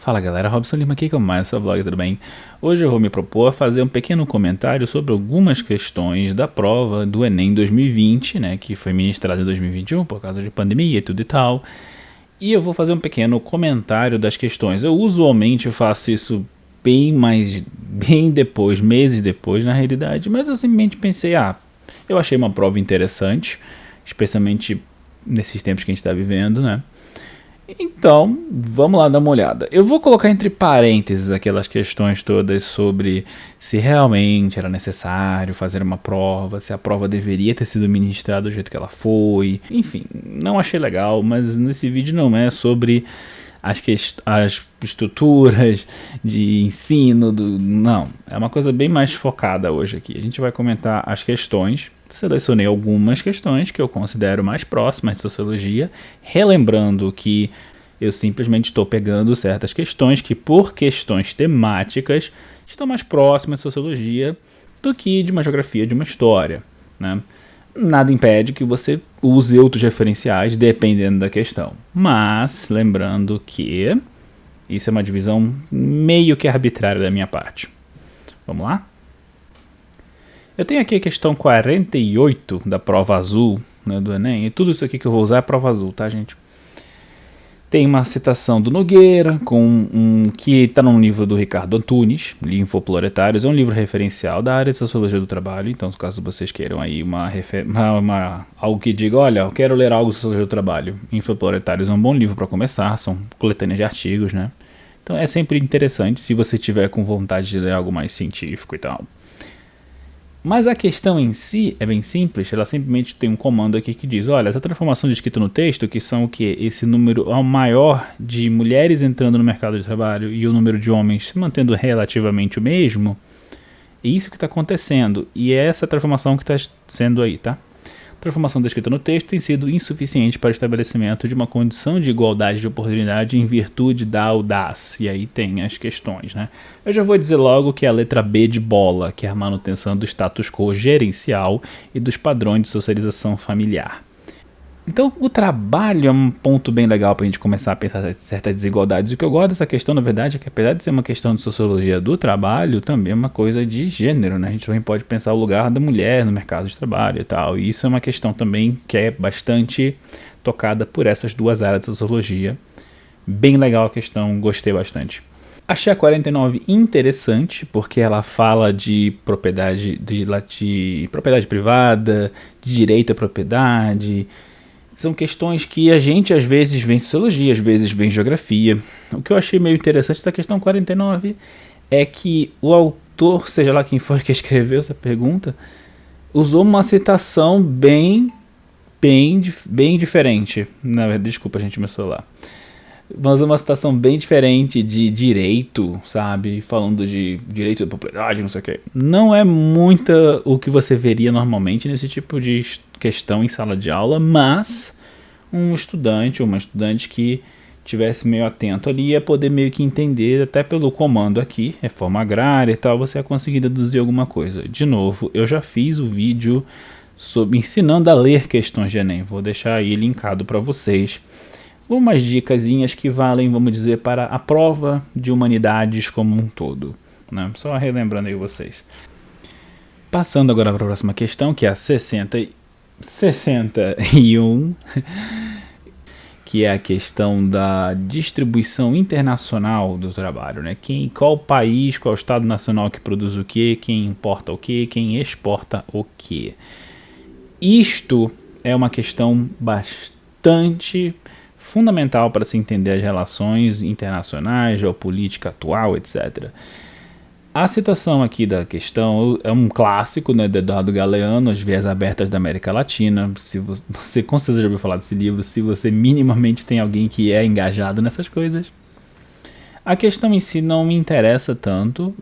Fala galera, Robson Lima aqui com mais essa vlog, tudo bem? Hoje eu vou me propor a fazer um pequeno comentário sobre algumas questões da prova do Enem 2020, né, que foi ministrada em 2021 por causa de pandemia e tudo e tal. E eu vou fazer um pequeno comentário das questões. Eu usualmente faço isso bem depois, meses depois na realidade, mas eu simplesmente pensei, eu achei uma prova interessante, especialmente nesses tempos que a gente está vivendo, né? Então, vamos lá dar uma olhada. Eu vou colocar entre parênteses aquelas questões todas sobre se realmente era necessário fazer uma prova, se a prova deveria ter sido ministrada do jeito que ela foi. Enfim, não achei legal, mas nesse vídeo não é sobre as estruturas de ensino, não. É uma coisa bem mais focada hoje aqui. A gente vai comentar as questões. Selecionei algumas questões que eu considero mais próximas de sociologia, relembrando que eu simplesmente estou pegando certas questões que, por questões temáticas, estão mais próximas de sociologia do que de uma geografia, de uma história, né? Nada impede que você use outros referenciais dependendo da questão, mas lembrando que isso é uma divisão meio que arbitrária da minha parte. Vamos lá? Eu tenho aqui a questão 48 da prova azul, né, do Enem, e tudo isso aqui que eu vou usar é prova azul, tá, gente? Tem uma citação do Nogueira, que está no livro do Ricardo Antunes, Linfoproletários, é um livro referencial da área de Sociologia do Trabalho, então caso vocês queiram aí algo que diga, olha, eu quero ler algo sobre Sociologia do Trabalho, Linfoproletários é um bom livro para começar, são coletâneas de artigos, né? Então é sempre interessante se você tiver com vontade de ler algo mais científico e tal. Mas a questão em si é bem simples, ela simplesmente tem um comando aqui que diz, olha, essa transformação descrita no texto, que são o que? Esse número maior de mulheres entrando no mercado de trabalho e o número de homens se mantendo relativamente o mesmo, é isso que está acontecendo, e é essa transformação que está sendo aí, tá? A transformação descrita no texto tem sido insuficiente para o estabelecimento de uma condição de igualdade de oportunidade em virtude da audácia. E aí tem as questões, né? Eu já vou dizer logo que é a letra B de bola, que é a manutenção do status quo gerencial e dos padrões de socialização familiar. Então, o trabalho é um ponto bem legal para a gente começar a pensar certas desigualdades. O que eu gosto dessa questão, na verdade, é que apesar de ser uma questão de sociologia do trabalho, também é uma coisa de gênero, né? A gente também pode pensar o lugar da mulher no mercado de trabalho e tal. E isso é uma questão também que é bastante tocada por essas duas áreas de sociologia. Bem legal a questão, gostei bastante. Achei a 49 interessante, porque ela fala de propriedade privada, de direito à propriedade. São questões que a gente às vezes vê em sociologia, às vezes vê em geografia. O que eu achei meio interessante dessa questão 49 é que o autor, seja lá quem for que escreveu essa pergunta, usou uma citação bem diferente. Na verdade, desculpa, gente, meu celular. Mas uma citação bem diferente de direito, sabe? Falando de direito da propriedade, não sei o que. Não é muita o que você veria normalmente nesse tipo de questão em sala de aula, mas um estudante ou uma estudante que tivesse meio atento ali ia poder meio que entender, até pelo comando aqui, reforma agrária e tal, você ia conseguir deduzir alguma coisa. De novo, eu já fiz o vídeo sobre ensinando a ler questões de Enem, vou deixar aí linkado para vocês. Umas dicasinhas que valem, vamos dizer, para a prova de humanidades como um todo, né? Só relembrando aí vocês. Passando agora para a próxima questão, que é a 61, que é a questão da distribuição internacional do trabalho, né? Qual país, qual estado nacional que produz o quê, quem importa o quê, quem exporta o quê. Isto é uma questão bastante fundamental para se entender as relações internacionais, geopolítica atual, etc. A citação aqui da questão é um clássico, né, de Eduardo Galeano, As Vias Abertas da América Latina. Se você com certeza já ouviu falar desse livro, se você minimamente tem alguém que é engajado nessas coisas. A questão em si não me interessa tanto,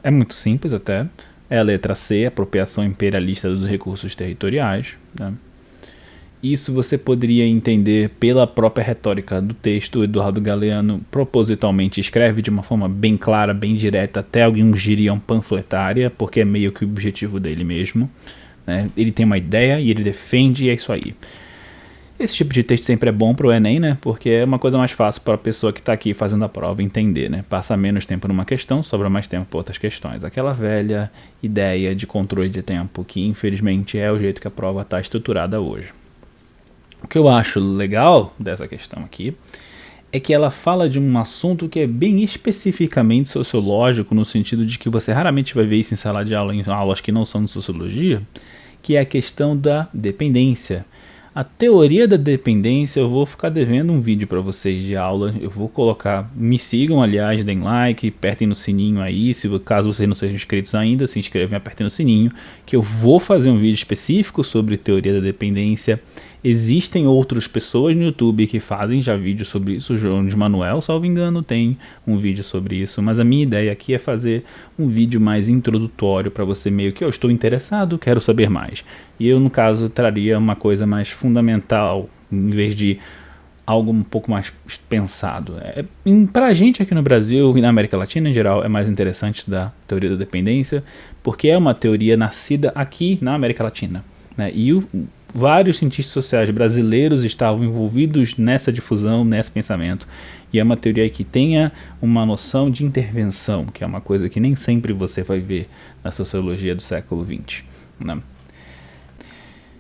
é muito simples até. É a letra C, apropriação imperialista dos recursos territoriais, né? Isso você poderia entender pela própria retórica do texto. Eduardo Galeano propositalmente escreve de uma forma bem clara, bem direta, até alguns diriam panfletária, porque é meio que o objetivo dele mesmo, né? Ele tem uma ideia e ele defende, e é isso aí. Esse tipo de texto sempre é bom para o Enem, né? Porque é uma coisa mais fácil para a pessoa que está aqui fazendo a prova entender, né? Passa menos tempo numa questão, sobra mais tempo para outras questões. Aquela velha ideia de controle de tempo que, infelizmente, é o jeito que a prova está estruturada hoje. O que eu acho legal dessa questão aqui é que ela fala de um assunto que é bem especificamente sociológico, no sentido de que você raramente vai ver isso em sala de aula, em aulas que não são de sociologia, que é a questão da dependência. A teoria da dependência, eu vou ficar devendo um vídeo para vocês de aula, eu vou colocar, me sigam aliás, deem like, apertem no sininho aí, se caso vocês não sejam inscritos ainda, se inscrevem e apertem no sininho, que eu vou fazer um vídeo específico sobre teoria da dependência. Existem outras pessoas no YouTube que fazem já vídeos sobre isso, o João de Manuel, salvo engano, tem um vídeo sobre isso, mas a minha ideia aqui é fazer um vídeo mais introdutório para você meio que eu estou interessado, quero saber mais. E eu, no caso, traria uma coisa mais fundamental, em vez de algo um pouco mais pensado. Para a gente aqui no Brasil e na América Latina em geral, é mais interessante estudar teoria da dependência, porque é uma teoria nascida aqui na América Latina, né? E vários cientistas sociais brasileiros estavam envolvidos nessa difusão, nesse pensamento. E é uma teoria que tenha uma noção de intervenção, que é uma coisa que nem sempre você vai ver na sociologia do século XX, né?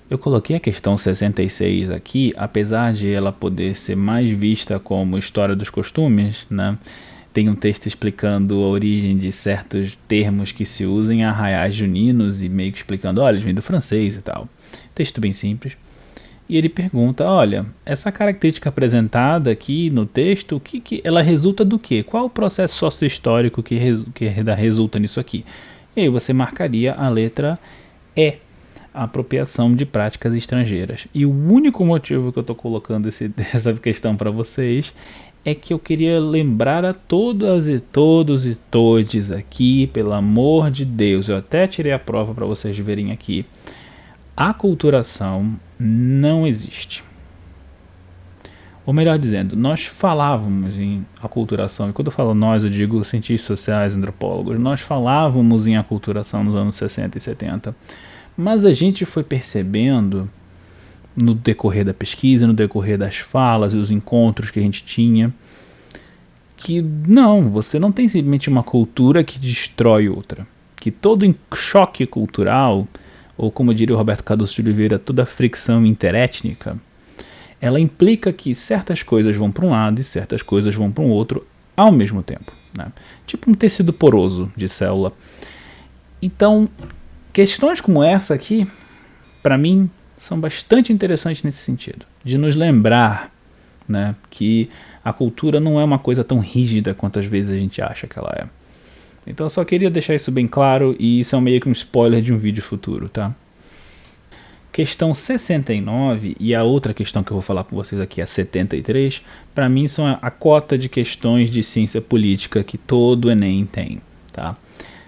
Eu coloquei a questão 66 aqui, apesar de ela poder ser mais vista como história dos costumes, né? Tem um texto explicando a origem de certos termos que se usam em arraiais juninos e meio que explicando, olha, eles vêm do francês e tal. Texto bem simples. E ele pergunta, olha, essa característica apresentada aqui no texto, ela resulta do quê? Qual o processo sócio-histórico que resulta nisso aqui? E aí você marcaria a letra E, a apropriação de práticas estrangeiras. E o único motivo que eu estou colocando essa questão para vocês é que eu queria lembrar a todas e todos e todes aqui, pelo amor de Deus, eu até tirei a prova para vocês verem aqui, a aculturação não existe. Ou melhor dizendo, nós falávamos em aculturação, e quando eu falo nós, eu digo cientistas sociais, antropólogos, nós falávamos em aculturação nos anos 60 e 70, mas a gente foi percebendo no decorrer da pesquisa, no decorrer das falas e os encontros que a gente tinha, que não, você não tem simplesmente uma cultura que destrói outra, que todo choque cultural, ou como diria o Roberto Cardoso de Oliveira, toda fricção interétnica, ela implica que certas coisas vão para um lado e certas coisas vão para um outro ao mesmo tempo, né? Tipo um tecido poroso de célula. Então, questões como essa aqui, para mim, são bastante interessantes nesse sentido, de nos lembrar, né, que a cultura não é uma coisa tão rígida quanto às vezes a gente acha que ela é. Então eu só queria deixar isso bem claro, e isso é meio que um spoiler de um vídeo futuro, tá? Questão 69 e a outra questão que eu vou falar com vocês aqui, a 73, para mim são a cota de questões de ciência política que todo Enem tem, tá?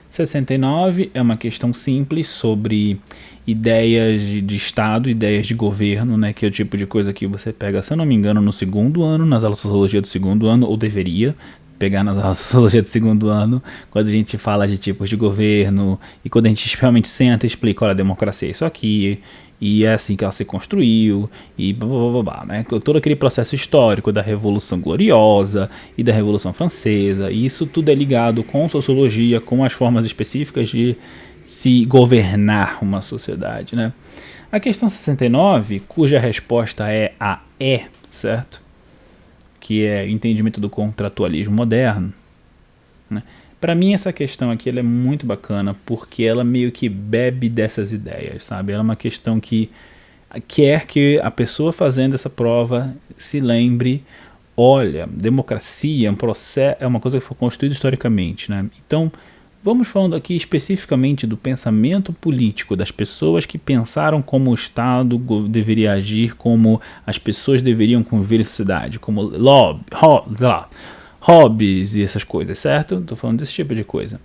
69 é uma questão simples sobre ideias de Estado, ideias de governo, né, que é o tipo de coisa que você pega, se eu não me engano, no segundo ano, nas aulas de sociologia do segundo ano, ou deveria pegar nas aulas de sociologia do segundo ano, quando a gente fala de tipos de governo, e quando a gente realmente senta e explica, olha, a democracia é isso aqui, e é assim que ela se construiu, e blá, blá, blá, blá, né? Todo aquele processo histórico da Revolução Gloriosa e da Revolução Francesa, e isso tudo é ligado com sociologia, com as formas específicas de se governar uma sociedade, né? A questão 69, cuja resposta é a E, certo? Que é o entendimento do contratualismo moderno, né? Para mim essa questão aqui ela é muito bacana, porque ela meio que bebe dessas ideias, sabe? Ela é uma questão que quer que a pessoa fazendo essa prova se lembre, olha, democracia é um processo, é uma coisa que foi construída historicamente, né? Então, vamos falando aqui especificamente do pensamento político, das pessoas que pensaram como o Estado deveria agir, como as pessoas deveriam conviver em sociedade, como hobbies e essas coisas, certo? Estou falando desse tipo de coisa.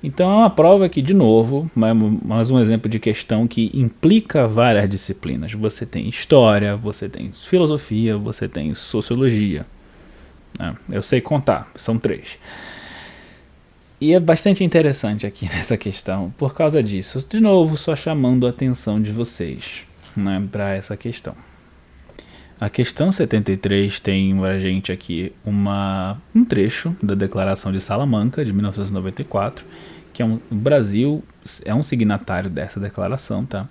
Então é uma prova que, de novo, mais um exemplo de questão que implica várias disciplinas. Você tem história, você tem filosofia, você tem sociologia. Eu sei contar, são 3. E é bastante interessante aqui nessa questão, por causa disso. De novo, só chamando a atenção de vocês, né, para essa questão. A questão 73 tem pra gente aqui um trecho da Declaração de Salamanca, de 1994, que o Brasil é um signatário dessa declaração, tá?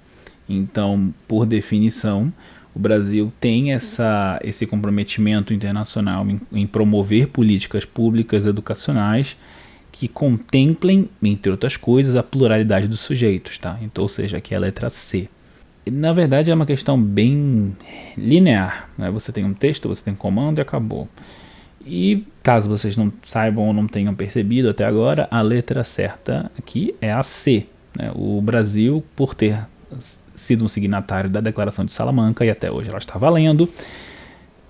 Então, por definição, o Brasil tem esse comprometimento internacional em promover políticas públicas educacionais que contemplem, entre outras coisas, a pluralidade dos sujeitos, tá? Então, ou seja, aqui é a letra C. Na verdade, é uma questão bem linear, né? Você tem um texto, você tem um comando e acabou. E caso vocês não saibam ou não tenham percebido até agora, a letra certa aqui é a C, né? O Brasil, por ter sido um signatário da Declaração de Salamanca, e até hoje ela está valendo,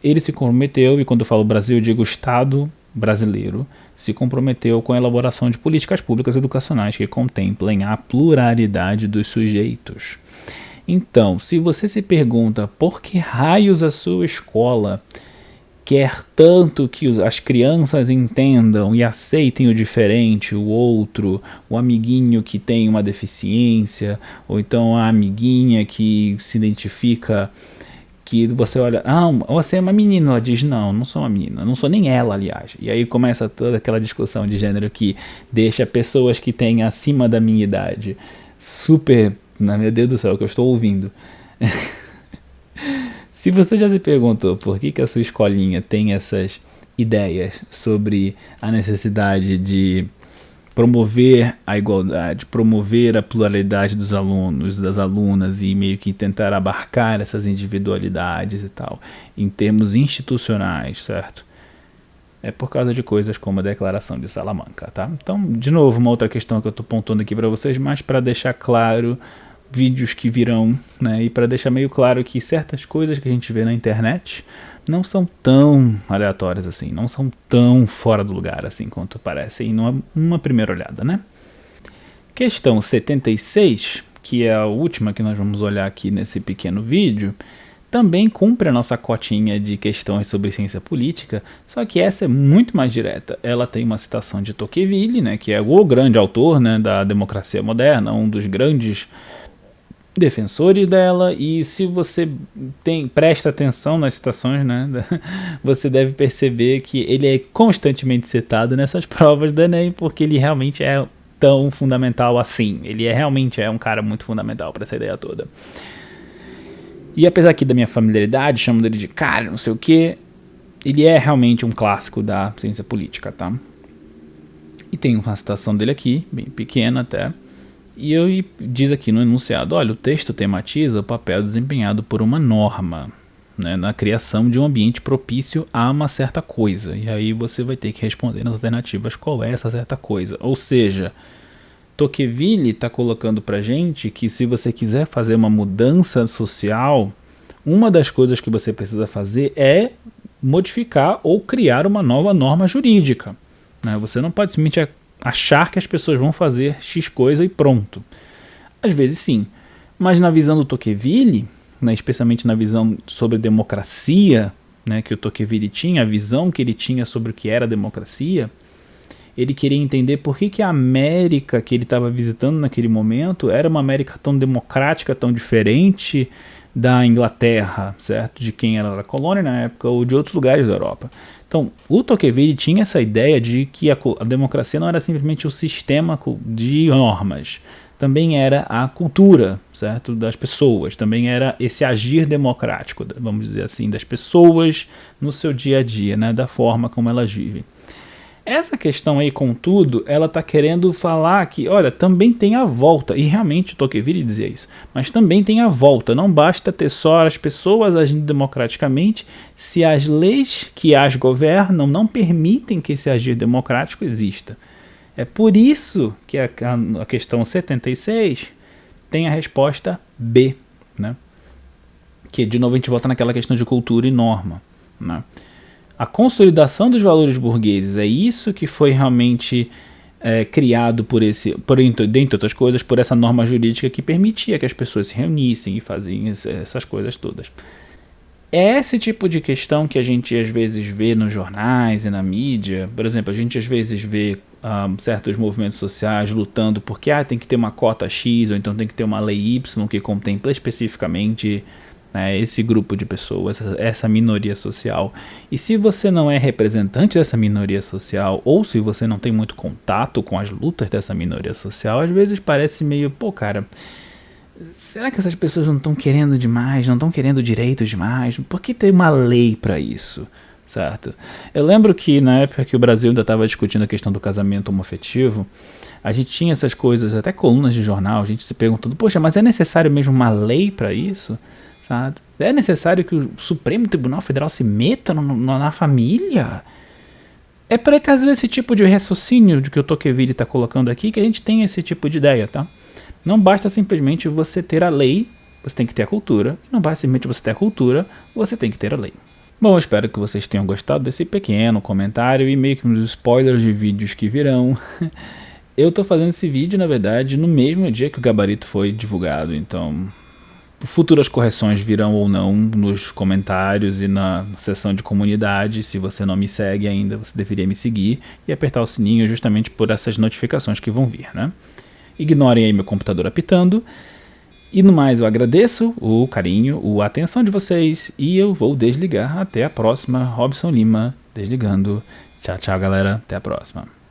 ele se comprometeu, e quando eu falo Brasil, eu digo Estado brasileiro, se comprometeu com a elaboração de políticas públicas educacionais que contemplem a pluralidade dos sujeitos. Então, se você se pergunta por que raios a sua escola quer tanto que as crianças entendam e aceitem o diferente, o outro, o amiguinho que tem uma deficiência, ou então a amiguinha que se identifica, que você olha, você é uma menina, ela diz, não sou uma menina, não sou nem ela, aliás. E aí começa toda aquela discussão de gênero que deixa pessoas que têm acima da minha idade super, meu Deus do céu, o que eu estou ouvindo. Se você já se perguntou por que a sua escolinha tem essas ideias sobre a necessidade de promover a igualdade, promover a pluralidade dos alunos, das alunas e meio que tentar abarcar essas individualidades e tal, em termos institucionais, certo? É por causa de coisas como a Declaração de Salamanca, tá? Então, de novo, uma outra questão que eu estou pontuando aqui para vocês, mas para deixar claro vídeos que virão, né, e para deixar meio claro que certas coisas que a gente vê na internet não são tão aleatórias assim, não são tão fora do lugar assim quanto parecem numa primeira olhada, né? Questão 76, que é a última que nós vamos olhar aqui nesse pequeno vídeo, também cumpre a nossa cotinha de questões sobre ciência política, só que essa é muito mais direta. Ela tem uma citação de Tocqueville, né, que é o grande autor, né, da democracia moderna, um dos grandes defensores dela, e se você presta atenção nas citações, né, você deve perceber que ele é constantemente citado nessas provas do Enem, porque ele realmente é tão fundamental assim. Ele realmente é um cara muito fundamental para essa ideia toda. E apesar aqui da minha familiaridade, chamo dele de cara, não sei o que, ele é realmente um clássico da ciência política, tá? E tem uma citação dele aqui, bem pequena até, e diz aqui no enunciado, olha, o texto tematiza o papel desempenhado por uma norma, né, na criação de um ambiente propício a uma certa coisa. E aí você vai ter que responder nas alternativas qual é essa certa coisa. Ou seja, Tocqueville está colocando pra gente que se você quiser fazer uma mudança social, uma das coisas que você precisa fazer é modificar ou criar uma nova norma jurídica, né? Você não pode simplesmente achar que as pessoas vão fazer X coisa e pronto. Às vezes sim, mas na visão do Tocqueville, né, especialmente na visão sobre democracia, né, que o Tocqueville tinha, a visão que ele tinha sobre o que era democracia, ele queria entender por que a América que ele estava visitando naquele momento era uma América tão democrática, tão diferente da Inglaterra, certo? De quem era a colônia na época ou de outros lugares da Europa. Então, o Tocqueville tinha essa ideia de que a democracia não era simplesmente o sistema de normas, também era a cultura, certo? Das pessoas, também era esse agir democrático, vamos dizer assim, das pessoas no seu dia a dia, né? Da forma como elas vivem. Essa questão aí, contudo, ela está querendo falar que, olha, também tem a volta, e realmente o Tocqueville dizia isso, mas também tem a volta, não basta ter só as pessoas agindo democraticamente, se as leis que as governam não permitem que esse agir democrático exista. É por isso que a questão 76 tem a resposta B, né? Que de novo a gente volta naquela questão de cultura e norma, né? A consolidação dos valores burgueses é isso que foi realmente criado dentre outras coisas, por essa norma jurídica que permitia que as pessoas se reunissem e faziam essas coisas todas. É esse tipo de questão que a gente às vezes vê nos jornais e na mídia. Por exemplo, a gente às vezes vê certos movimentos sociais lutando porque tem que ter uma cota X, ou então tem que ter uma lei Y que contempla especificamente né, esse grupo de pessoas, essa minoria social. E se você não é representante dessa minoria social, ou se você não tem muito contato com as lutas dessa minoria social, às vezes parece meio, pô, cara, será que essas pessoas não estão querendo demais, não estão querendo direitos demais? Por que tem uma lei para isso? Certo? Eu lembro que na época que o Brasil ainda estava discutindo a questão do casamento homoafetivo, a gente tinha essas coisas, até colunas de jornal, a gente se perguntando, poxa, mas é necessário mesmo uma lei para isso? Sabe? É necessário que o Supremo Tribunal Federal se meta na família? É por causa desse tipo de raciocínio de que o Tocqueville está colocando aqui que a gente tem esse tipo de ideia, tá? Não basta simplesmente você ter a lei, você tem que ter a cultura. Não basta simplesmente você ter a cultura, você tem que ter a lei. Bom, espero que vocês tenham gostado desse pequeno comentário e meio que uns spoilers de vídeos que virão. Eu tô fazendo esse vídeo, na verdade, no mesmo dia que o gabarito foi divulgado, então futuras correções virão ou não nos comentários e na seção de comunidade. Se você não me segue ainda, você deveria me seguir e apertar o sininho justamente por essas notificações que vão vir, né? Ignorem aí meu computador apitando. E no mais, eu agradeço o carinho, a atenção de vocês e eu vou desligar. Até a próxima. Robson Lima, desligando. Tchau, tchau, galera. Até a próxima.